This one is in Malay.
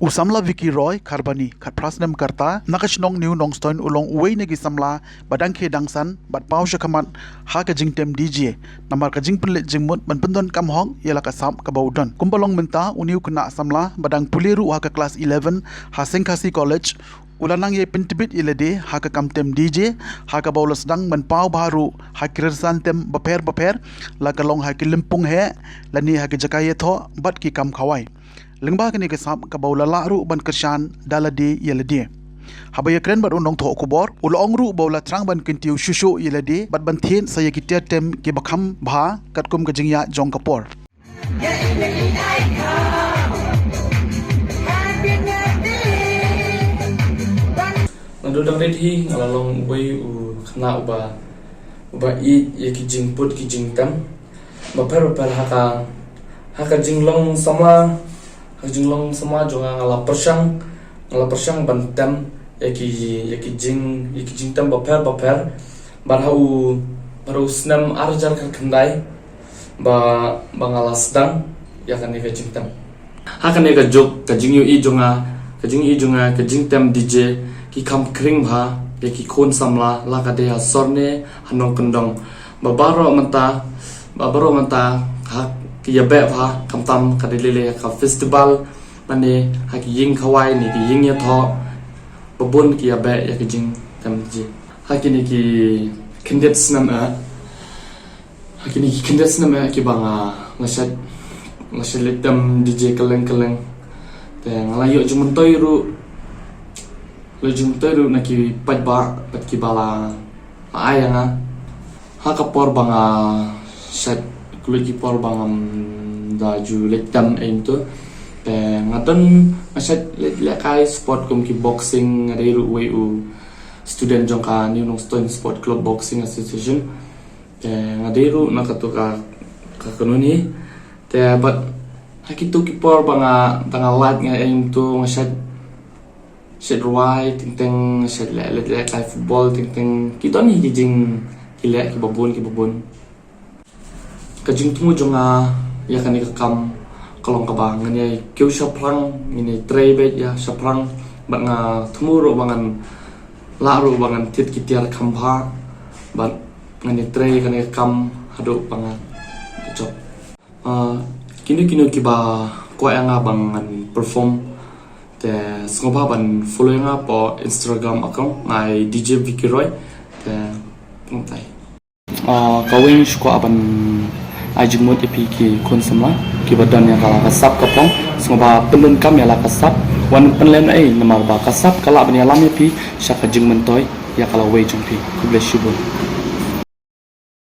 Usamla Vicky Roy Karbani kat prasnem karta nakashnong new nongstoin ulong uway negi samla badang ke dangsan bat pau shakamat ha ka jingtem DJ namar ka jingpenlet jingmut ban pendon kamhong yala ka sam ka baudon kumpalong menta uniu kena samla badang puliru ha ka class 11 ha Sengkasi College ulanang ye pentibit ilade ha ka kamtem DJ ha ka baulas dang ban pau baru ha kirsan tem baper la ka long ha ki limpung he lani ha ki jakaye tho bat ki kam khawai lengba kini ke sam ka baula la ru ban kersan dalade yelade habaya kren bat unong tho kubor ulong ru baula trang ban kintiu shushu yelade bat ban thin saya kitia tem ke bakham bha katkum ka jingya jong kapor Nandudang redhi ngalalong way u khna uba I ye ki jing put ki jing tam baper haka jinglong sama jinglong sama jonga ngala persang bantam ye ki jing tam baper baru snam arjar kan kendai ba ngala sedang ya kan ye jing tam haka ne ga jok ka jing yu I jonga ka jing tam DJ ki kam kring bha ye ki khon samla la ka de sorne hanong kendong babaro manta ha ki yabe bha kam tam ka de lele ka festival mane ha ki ying khawai ni ki ying ya tho babun ki yabe ya ki jing tam ji ha ki ni ki kindet snam ki banga ngasat letam DJ kaleng te ngalayo jumuntoy ru lejum teru naki pat ki bala ayanga ha kapor banga set kulit por bangam da ju letam into te ngaton aset le kai sport kum ki boxing reru we u student jongka new nongstoin sport club boxing association te ngaderu nakatuka ka kanuni te but hakitu ki por banga tangalat nga into ngaset set ruai ting set le kai football ting kita ni kijing kile ki babon kajing tumu jonga ya kan ikam kalong kabang ngani keu saprang ini trebe ya saprang banga tumu ro bangan la ro bangan tit kitiar kambha ban ngani tre kan ikam hado bangan job kini ki ba ko anga bangan perform te sngoba ban following up po Instagram account ngai DJ Vicky Roy te ngai kawing shko aban ajimut epi ki konsamla ki badan yang kala kasap kapong sngoba penun kam ya la kasap wan penlen ai namar ba kasap kala ban ya lam epi syaka jing mentoy ya kala wei jongpi ku bless you